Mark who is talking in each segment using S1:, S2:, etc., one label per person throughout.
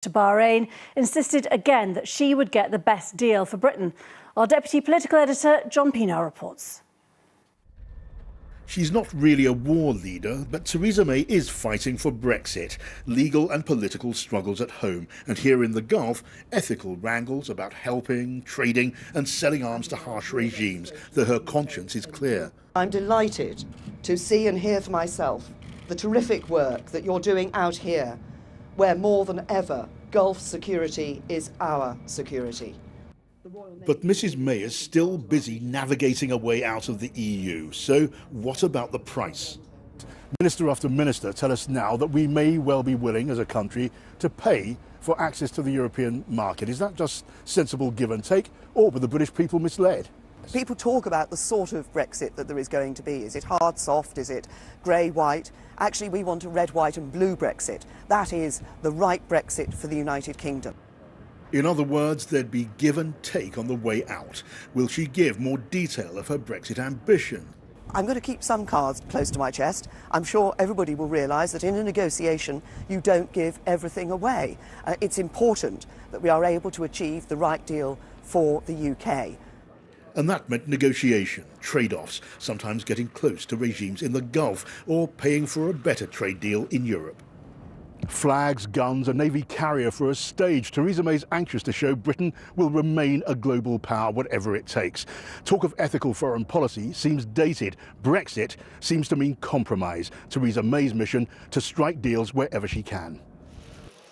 S1: to Bahrain, insisted again that she would get the best deal for Britain. Our deputy political editor, John Pienaar, reports.
S2: She's not really a war leader, but Theresa May is fighting for Brexit, legal and political struggles at home, and here in the Gulf, ethical wrangles about helping, trading and selling arms to harsh regimes, though her conscience is clear.
S3: I'm delighted to see and hear for myself the terrific work that you're doing out here, where more than ever, Gulf security is our security.
S2: But Mrs May is still busy navigating a way out of the EU. So what about the price? Minister after minister tell us now that we may well be willing as a country to pay for access to the European market. Is that just sensible give and take, or were the British people misled?
S3: People talk about the sort of Brexit that there is going to be. Is it hard, soft? Is it grey, white? Actually, we want a red, white and blue Brexit. That is the right Brexit for the United Kingdom.
S2: In other words, there'd be give and take on the way out. Will she give more detail of her Brexit ambition?
S3: I'm going to keep some cards close to my chest. I'm sure everybody will realise that in a negotiation, you don't give everything away. It's important that we are able to achieve the right deal for the UK.
S2: And that meant negotiation, trade-offs, sometimes getting close to regimes in the Gulf or paying for a better trade deal in Europe. Flags, guns, a Navy carrier for a stage. Theresa May's anxious to show Britain will remain a global power, whatever it takes. Talk of ethical foreign policy seems dated. Brexit seems to mean compromise. Theresa May's mission to strike deals wherever she can.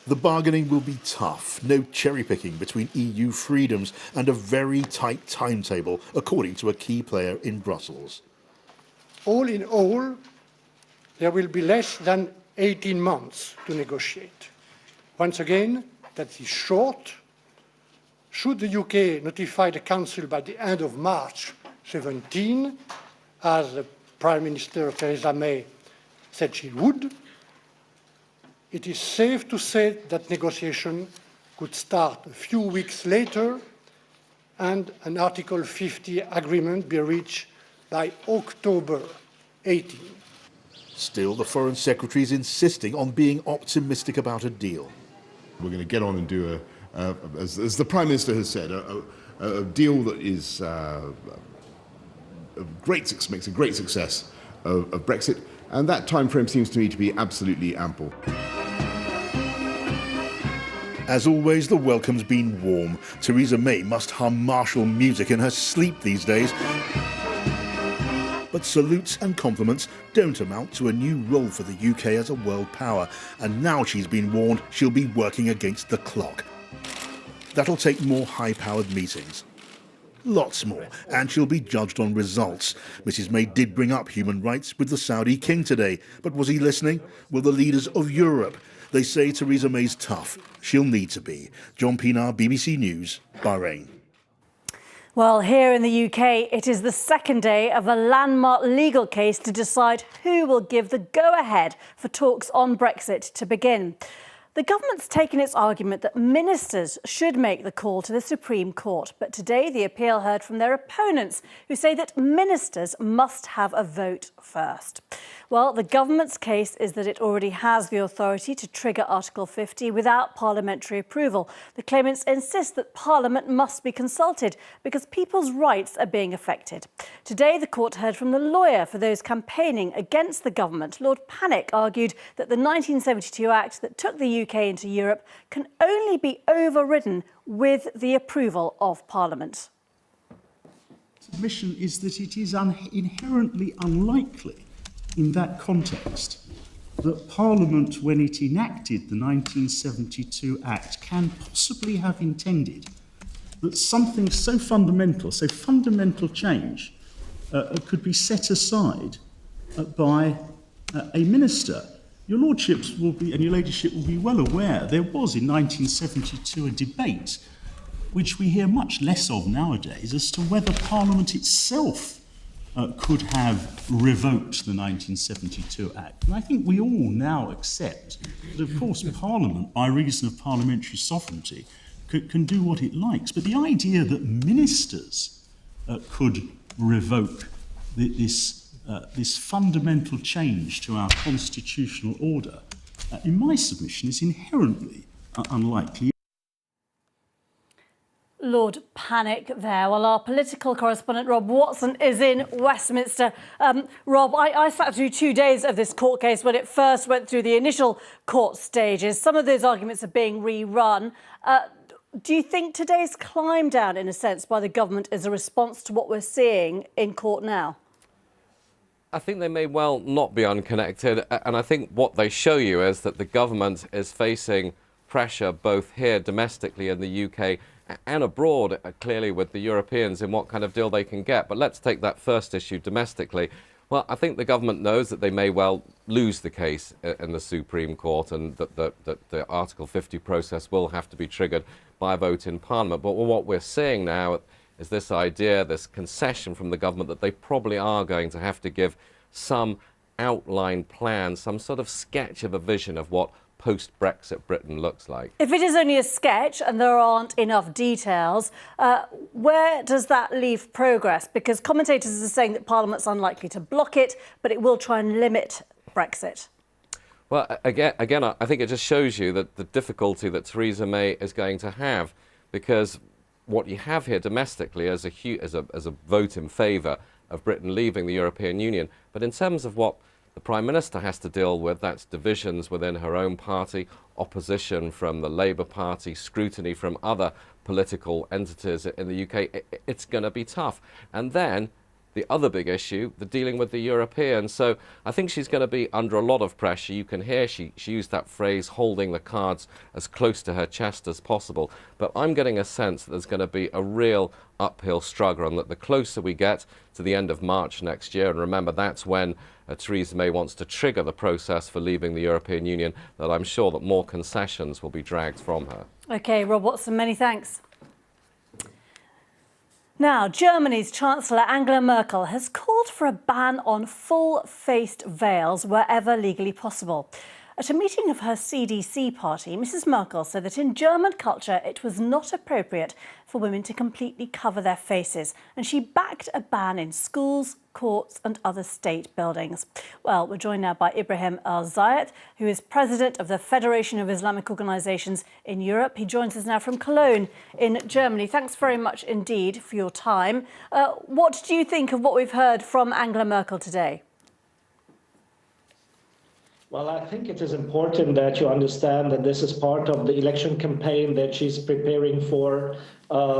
S2: The bargaining will be tough. No cherry-picking between EU freedoms and a very tight timetable, according to a key player in Brussels.
S4: All in all, there will be less than 18 months to negotiate. Once again, that is short. Should the UK notify the Council by the end of March 17, as the Prime Minister Theresa May said she would, it is safe to say that negotiation could start a few weeks later and an Article 50 agreement be reached by October 18.
S2: Still, the Foreign Secretary is insisting on being optimistic about a deal.
S5: We're going to get on and do, as the Prime Minister has said, a deal that is makes a great success of Brexit, and that time frame seems to me to be absolutely ample.
S2: As always, the welcome's been warm. Theresa May must hum martial music in her sleep these days. But salutes and compliments don't amount to a new role for the UK as a world power, and now she's been warned she'll be working against the clock. That'll take more high-powered meetings. Lots more, and she'll be judged on results. Mrs May did bring up human rights with the Saudi king today, but was he listening? Will the leaders of Europe? They say Theresa May's tough. She'll need to be. John Pienaar, BBC News, Bahrain.
S1: Well, here in the UK, it is the second day of a landmark legal case to decide who will give the go-ahead for talks on Brexit to begin. The government's taken its argument that ministers should make the call to the Supreme Court, but today the appeal heard from their opponents, who say that ministers must have a vote first. Well, the government's case is that it already has the authority to trigger Article 50 without parliamentary approval. The claimants insist that Parliament must be consulted because people's rights are being affected. Today, the court heard from the lawyer for those campaigning against the government. Lord Pannick argued that the 1972 Act that took the UK into Europe can only be overridden with the approval of Parliament.
S6: Submission is that it is inherently unlikely in that context that Parliament, when it enacted the 1972 Act, can possibly have intended that something so fundamental change could be set aside by a minister. Your Lordships will be, and your Ladyship will be well aware, there was in 1972 a debate, which we hear much less of nowadays, as to whether Parliament itself could have revoked the 1972 Act. And I think we all now accept that, of course, Parliament, by reason of parliamentary sovereignty, can do what it likes. But the idea that ministers could revoke this fundamental change to our constitutional order, in my submission, is inherently unlikely.
S1: Lord Panic there. Well, our political correspondent Rob Watson is in Westminster. Rob, I sat through 2 days of this court case when it first went through the initial court stages. Some of those arguments are being rerun. Do you think today's climb down, in a sense, by the government is a response to what we're seeing in court now?
S7: I think they may well not be unconnected. And I think what they show you is that the government is facing pressure both here domestically in the UK and abroad, clearly with the Europeans, in what kind of deal they can get. But let's take that first issue domestically. Well, I think the government knows that they may well lose the case in the Supreme Court, and that the Article 50 process will have to be triggered by a vote in Parliament. But what we're seeing now is this idea, this concession from the government, that they probably are going to have to give some outline plan, some sort of sketch of a vision of what post-Brexit Britain looks like.
S1: If it is only a sketch and there aren't enough details, where does that leave progress? Because commentators are saying that Parliament's unlikely to block it, but it will try and limit Brexit.
S7: Well, again, I think it just shows you that the difficulty that Theresa May is going to have, because what you have here domestically is a vote in favour of Britain leaving the European Union, but in terms of what the Prime Minister has to deal with, that's divisions within her own party, opposition from the Labour Party, scrutiny from other political entities in the UK. It's going to be tough. And then the other big issue, the dealing with the Europeans. So I think she's going to be under a lot of pressure. You can hear she used that phrase, holding the cards as close to her chest as possible. But I'm getting a sense that there's going to be a real uphill struggle, and that the closer we get to the end of March next year, and remember that's when Theresa May wants to trigger the process for leaving the European Union, that I'm sure that more concessions will be dragged from her.
S1: OK, Rob Watson, many thanks. Now, Germany's Chancellor Angela Merkel has called for a ban on full-faced veils wherever legally possible. At a meeting of her CDC party, Mrs Merkel said that in German culture it was not appropriate for women to completely cover their faces, and she backed a ban in schools, courts and other state buildings. Well, we're joined now by Ibrahim El-Zayat, who is president of the Federation of Islamic Organisations in Europe. He joins us now from Cologne in Germany. Thanks very much indeed for your time. What do you think of what we've heard from Angela Merkel today?
S8: Well, I think it is important that you understand that this is part of the election campaign that she's preparing for.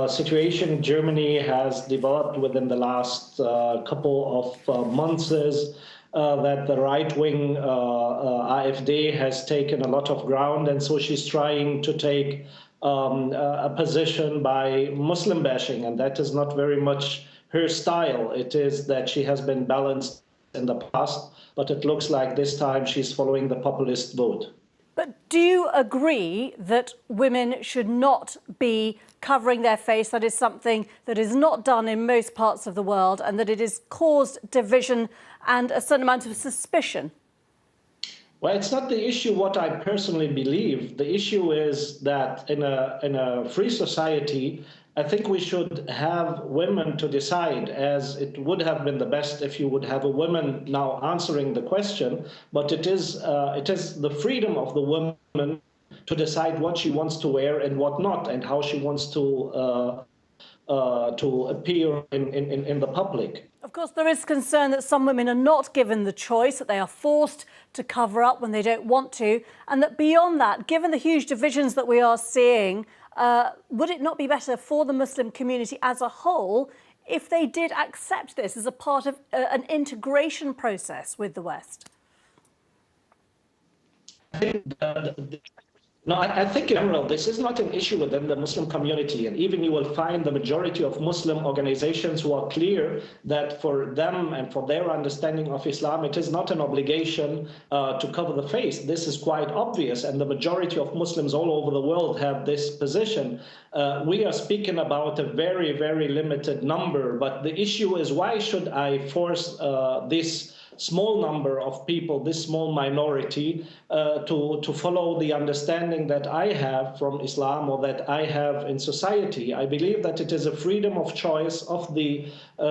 S8: Situation Germany has developed within the last couple of months is that the right-wing AfD has taken a lot of ground, and so she's trying to take a position by Muslim bashing, and that is not very much her style. It is that she has been balanced in the past, but it looks like this time she's following the populist vote.
S1: But do you agree that women should not be covering their face? That is something that is not done in most parts of the world, and that it has caused division and a certain amount of suspicion?
S8: Well, it's not the issue what I personally believe. The issue is that in a free society, I think we should have women to decide, as it would have been the best if you would have a woman now answering the question. But it is the freedom of the woman to decide what she wants to wear and what not, and how she wants to appear in the public.
S1: Of course, there is concern that some women are not given the choice, that they are forced to cover up when they don't want to, and that beyond that, given the huge divisions that we are seeing, would it not be better for the Muslim community as a whole if they did accept this as a part of an integration process with the West?
S8: No, I think in general, this is not an issue within the Muslim community. And even you will find the majority of Muslim organizations who are clear that for them and for their understanding of Islam, it is not an obligation to cover the face. This is quite obvious. And the majority of Muslims all over the world have this position. We are speaking about a very, very limited number. But the issue is, why should I force this small number of people, this small minority, to follow the understanding that I have from Islam or that I have in society. I believe that it is a freedom of choice of the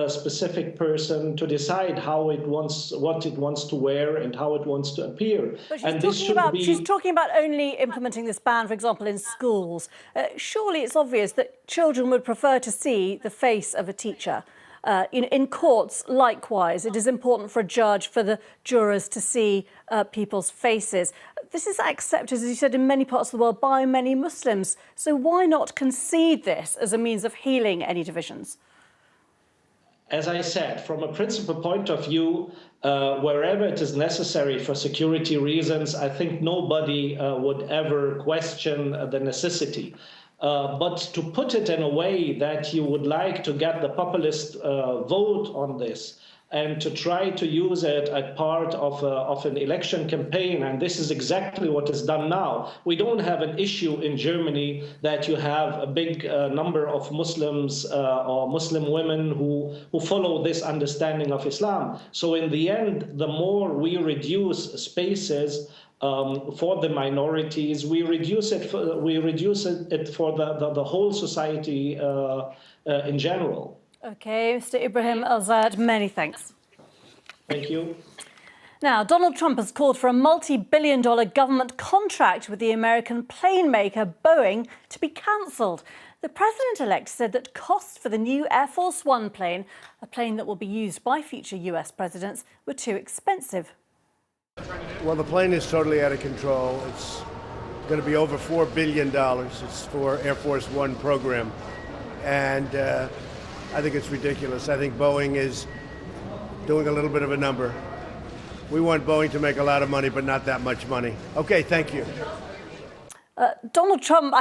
S8: specific person to decide what it wants to wear and how it wants to appear.
S1: But
S8: and this should be...
S1: she's talking about only implementing this ban, for example, in schools. Surely it's obvious that children would prefer to see the face of a teacher. In courts, likewise, it is important for a judge, for the jurors to see people's faces. This is accepted, as you said, in many parts of the world by many Muslims. So why not concede this as a means of healing any divisions?
S8: As I said, from a principal point of view, wherever it is necessary for security reasons, I think nobody would ever question the necessity. But to put it in a way that you would like to get the populist vote on this and to try to use it as part of an election campaign, and this is exactly what is done now. We don't have an issue in Germany that you have a big number of Muslims or Muslim women who follow this understanding of Islam. So in the end, the more we reduce spaces for the minorities, we reduce it for the whole society in general.
S1: OK, Mr Ibrahim Al-Zayed, many thanks.
S8: Thank you.
S1: Now, Donald Trump has called for a multi-billion-dollar government contract with the American plane maker Boeing to be cancelled. The president-elect said that costs for the new Air Force One plane, a plane that will be used by future US presidents, were too expensive.
S9: Well, the plane is totally out of control. It's going to be over $4 billion. It's for Air Force One program. And I think it's ridiculous. I think Boeing is doing a little bit of a number. We want Boeing to make a lot of money, but not that much money. Okay, thank you.
S1: Donald Trump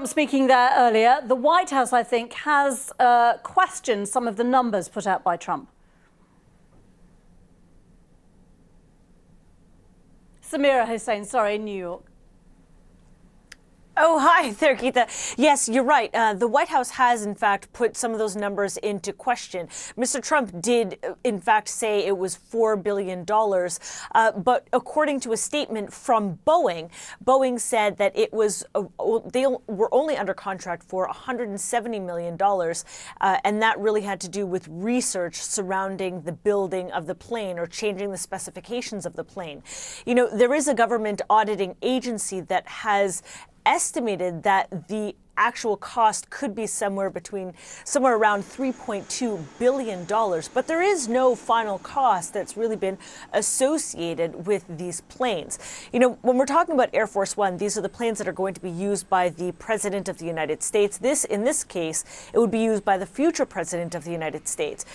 S1: speaking there earlier, the White House, I think, has questioned some of the numbers put out by Trump. Samira Hussain, sorry, in New York.
S10: Oh, hi there, Geeta. Yes, you're right. The White House has, in fact, put some of those numbers into question. Mr. Trump did, in fact, say it was $4 billion. But according to a statement from Boeing, Boeing said that it was they were only under contract for $170 million. And that really had to do with research surrounding the building of the plane or changing the specifications of the plane. You know, there is a government auditing agency that has estimated that the actual cost could be somewhere around $3.2 billion. But there is no final cost that's really been associated with these planes. You know, when we're talking about Air Force One, these are the planes that are going to be used by the President of the United States. In this case, it would be used by the future President of the United States.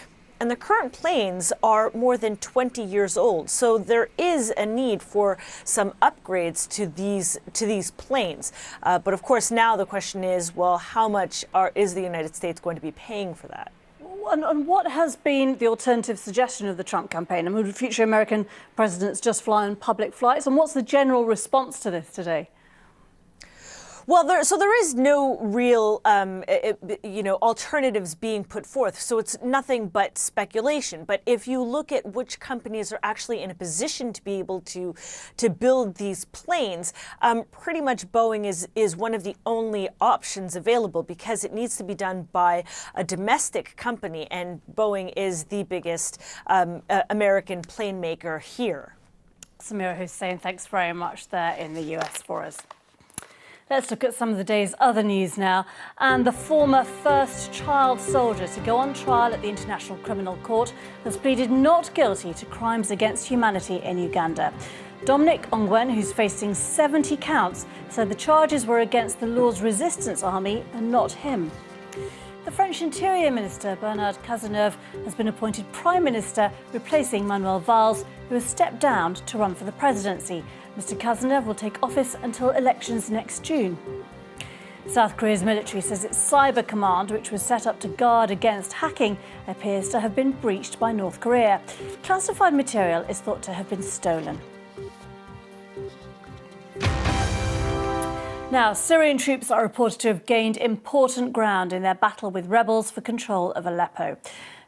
S10: And the current planes are more than 20 years old, so there is a need for some upgrades to these planes. But of course, now the question is, well, how much is the United States going to be paying for that?
S1: And what has been the alternative suggestion of the Trump campaign? I mean, would future American presidents just fly on public flights? And what's the general response to this today?
S10: Well, there is no real, alternatives being put forth. So it's nothing but speculation. But if you look at which companies are actually in a position to be able to build these planes, pretty much Boeing is one of the only options available because it needs to be done by a domestic company, and Boeing is the biggest American plane maker here.
S1: Samira Hussain, thanks very much there in the US for us. Let's look at some of the day's other news now. And the former first child soldier to go on trial at the International Criminal Court has pleaded not guilty to crimes against humanity in Uganda. Dominic Ongwen, who's facing 70 counts, said the charges were against the Lord's Resistance Army and not him. The French Interior Minister, Bernard Cazeneuve, has been appointed Prime Minister, replacing Manuel Valls, who has stepped down to run for the presidency. Mr. Cazeneuve will take office until elections next June. South Korea's military says its cyber command, which was set up to guard against hacking, appears to have been breached by North Korea. Classified material is thought to have been stolen. Now, Syrian troops are reported to have gained important ground in their battle with rebels for control of Aleppo.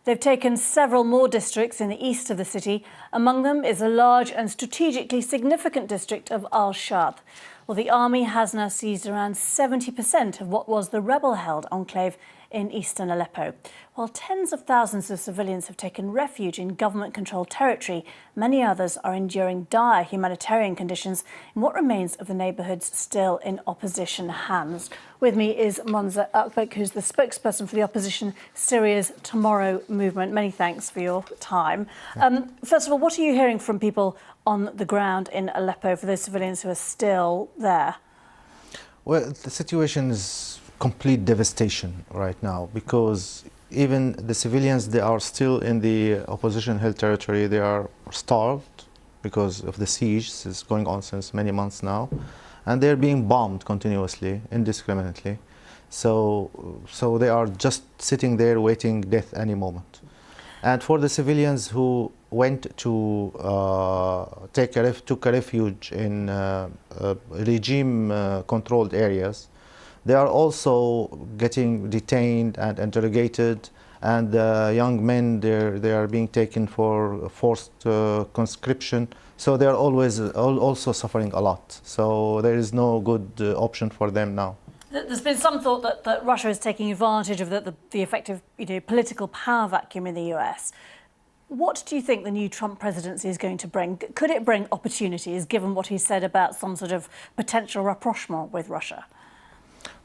S1: They've taken several more districts in the east of the city. Among them is a large and strategically significant district of Al-Shab. Well, the army has now seized around 70% of what was the rebel-held enclave in eastern Aleppo. While tens of thousands of civilians have taken refuge in government-controlled territory, many others are enduring dire humanitarian conditions in what remains of the neighbourhoods still in opposition hands. With me is Monza Akbek, who's the spokesperson for the opposition Syria's Tomorrow movement. Many thanks for your time. First of all, what are you hearing from people on the ground in Aleppo for those civilians who are still there?
S11: Well, the situation is complete devastation right now, because even the civilians, they are still in the opposition-held territory. They are starved because of the siege. It's going on since many months now, and they're being bombed continuously, indiscriminately. So they are just sitting there waiting death any moment. And for the civilians who went to took a refuge in regime-controlled areas, they are also getting detained and interrogated, and young men, they are being taken for forced conscription. So they are always also suffering a lot. So there is no good option for them now.
S1: There's been some thought that Russia is taking advantage of the effective political power vacuum in the US. What do you think the new Trump presidency is going to bring? Could it bring opportunities, given what he said about some sort of potential rapprochement with Russia?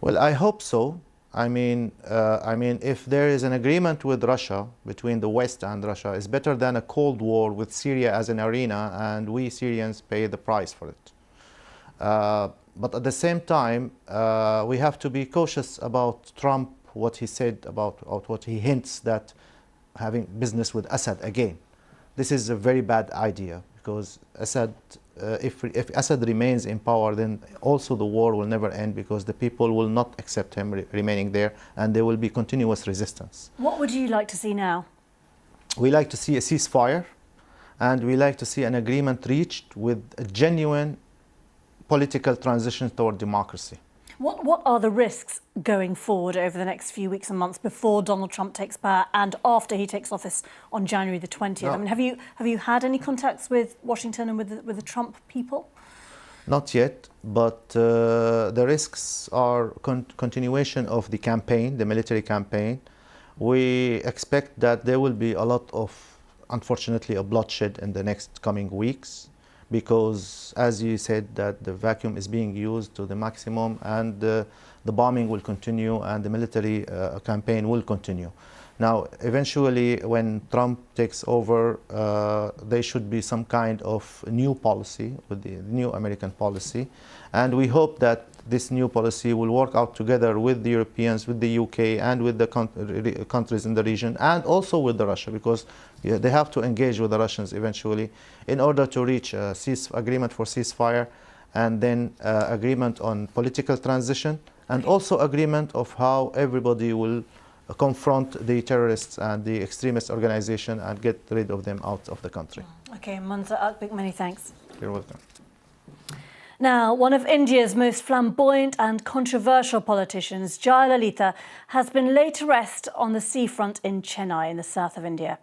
S11: Well, I hope so. I mean, if there is an agreement with Russia, between the West and Russia, it's better than a Cold War with Syria as an arena, and we Syrians pay the price for it. But at the same time, we have to be cautious about Trump, what he said about what he hints that having business with Assad again. This is a very bad idea, because Assad, if Assad remains in power, then also the war will never end, because the people will not accept him remaining there, and there will be continuous resistance.
S1: What would you like to see now?
S11: We like to see a ceasefire, and we like to see an agreement reached with a genuine political transition toward democracy.
S1: What are the risks going forward over the next few weeks and months before Donald Trump takes power and after he takes office on January the 20th?
S11: No.
S1: I mean, have you had any contacts with Washington and with the Trump people?
S11: Not yet, but the risks are continuation of the campaign, the military campaign. We expect that there will be a lot of, unfortunately, a bloodshed in the next coming weeks, because, as you said, that the vacuum is being used to the maximum, and the bombing will continue, and the military campaign will continue. Now, eventually, when Trump takes over, there should be some kind of new policy, with the new American policy, and we hope that this new policy will work out together with the Europeans, with the UK, and with the countries in the region, and also with the Russia, because they have to engage with the Russians eventually in order to reach a agreement for ceasefire, and then agreement on political transition, and also agreement of how everybody will confront the terrorists and the extremist organization and get rid of them out of the country.
S1: Okay, Monza Akbek, many thanks.
S11: You're welcome.
S1: Now, one of India's most flamboyant and controversial politicians, Jayalalitha, has been laid to rest on the seafront in Chennai in the south of India.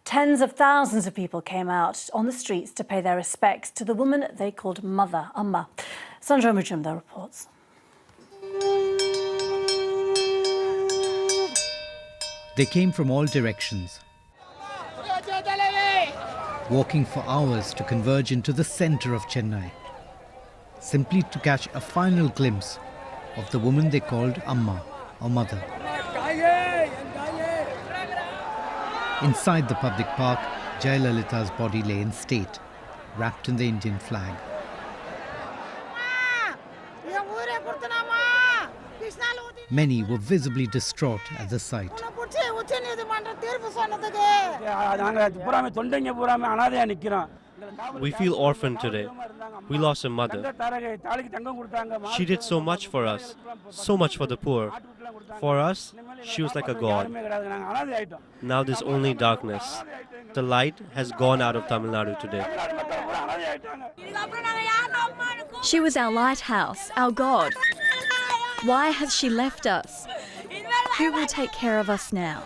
S1: Tens of thousands of people came out on the streets to pay their respects to the woman they called Mother, Amma. Sandra Mujumdar reports.
S12: They came from all directions, walking for hours to converge into the centre of Chennai, simply to catch a final glimpse of the woman they called Amma, or Mother. Inside the public park, Jayalalitha's body lay in state, wrapped in the Indian flag. Many were visibly distraught at the sight.
S13: We feel orphaned today. We lost a mother. She did so much for us, so much for the poor. For us, she was like a god. Now there's only darkness. The light has gone out of Tamil Nadu today.
S14: She was our lighthouse, our god. Why has she left us? Who will take care of us now?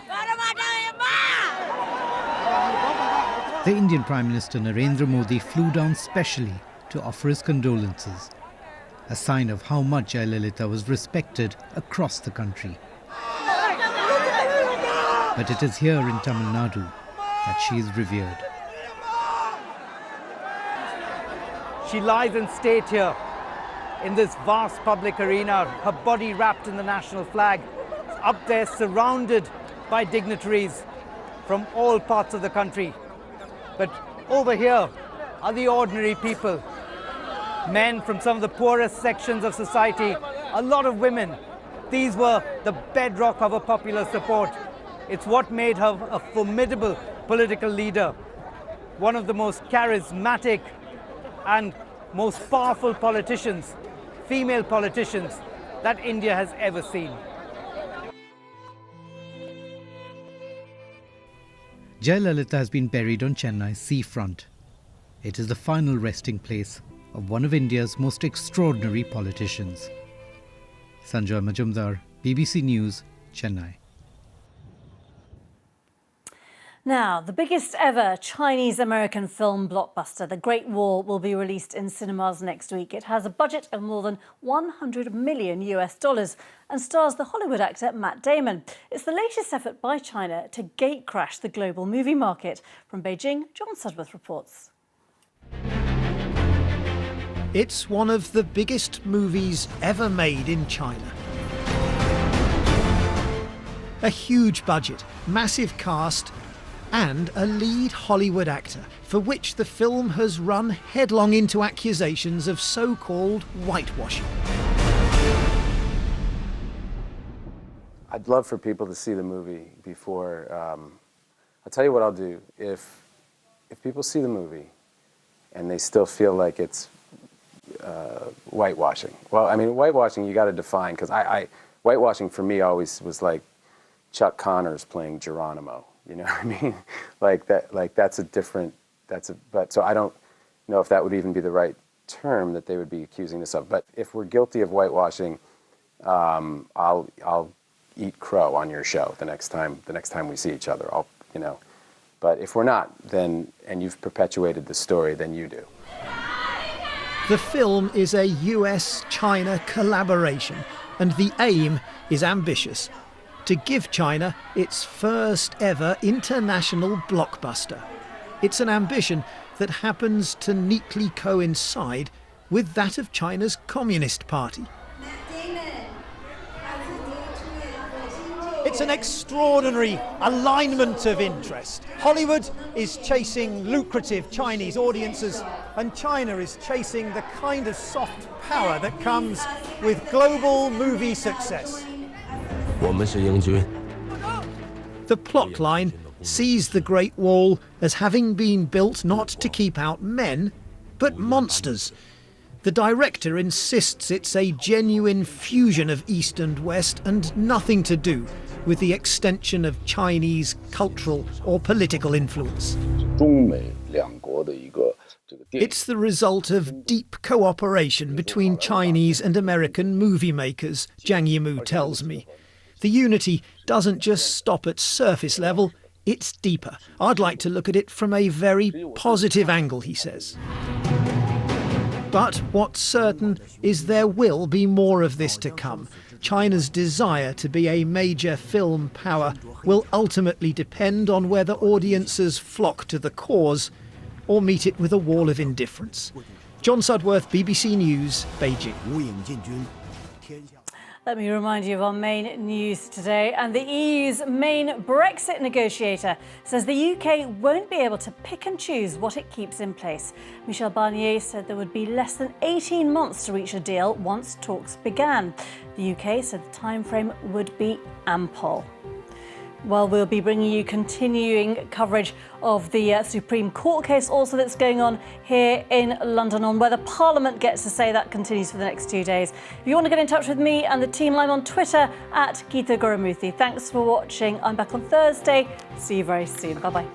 S12: The Indian Prime Minister Narendra Modi flew down specially to offer his condolences, a sign of how much Jayalalitha was respected across the country. But it is here in Tamil Nadu that she is revered.
S15: She lies in state here in this vast public arena, her body wrapped in the national flag, up there surrounded by dignitaries from all parts of the country. But over here are the ordinary people, men from some of the poorest sections of society, a lot of women. These were the bedrock of her popular support. It's what made her a formidable political leader, one of the most charismatic and most powerful politicians, female politicians, that India has ever seen.
S12: Jayalalitha has been buried on Chennai's seafront. It is the final resting place of one of India's most extraordinary politicians. Sanjoy Majumdar, BBC News, Chennai.
S1: Now, the biggest ever Chinese-American film blockbuster, The Great Wall, will be released in cinemas next week. It has a budget of more than $100 million and stars the Hollywood actor Matt Damon. It's the latest effort by China to gatecrash the global movie market. From Beijing, John Sudworth reports.
S16: It's one of the biggest movies ever made in China. A huge budget, massive cast, and a lead Hollywood actor, for which the film has run headlong into accusations of so-called whitewashing.
S17: I'd love for people to see the movie before. I'll tell you what I'll do. If people see the movie and they still feel like it's whitewashing. Well, I mean, whitewashing you got to define, because whitewashing for me always was like Chuck Connors playing Geronimo. You know what I mean? But so I don't know if that would even be the right term that they would be accusing us of. But if we're guilty of whitewashing, I'll eat crow on your show the next time we see each other. But if we're not, then, and you've perpetuated the story, then you do.
S16: The film is a US-China collaboration, and the aim is ambitious: to give China its first ever international blockbuster. It's an ambition that happens to neatly coincide with that of China's Communist Party. It's an extraordinary alignment of interest. Hollywood is chasing lucrative Chinese audiences, and China is chasing the kind of soft power that comes with global movie success. The plotline sees the Great Wall as having been built not to keep out men, but monsters. The director insists it's a genuine fusion of East and West and nothing to do with the extension of Chinese cultural or political influence. It's the result of deep cooperation between Chinese and American movie makers, Zhang Yimou tells me. The unity doesn't just stop at surface level, it's deeper. I'd like to look at it from a very positive angle, he says. But what's certain is there will be more of this to come. China's desire to be a major film power will ultimately depend on whether audiences flock to the cause or meet it with a wall of indifference. John Sudworth, BBC News, Beijing.
S1: Let me remind you of our main news today. And the EU's main Brexit negotiator says the UK won't be able to pick and choose what it keeps in place. Michel Barnier said there would be less than 18 months to reach a deal once talks began. The UK said the timeframe would be ample. Well, we'll be bringing you continuing coverage of the Supreme Court case also that's going on here in London. On whether Parliament gets to say, that continues for the next 2 days. If you want to get in touch with me and the team, I'm on Twitter @Geeta Gurumurthy. Thanks for watching. I'm back on Thursday. See you very soon. Bye-bye.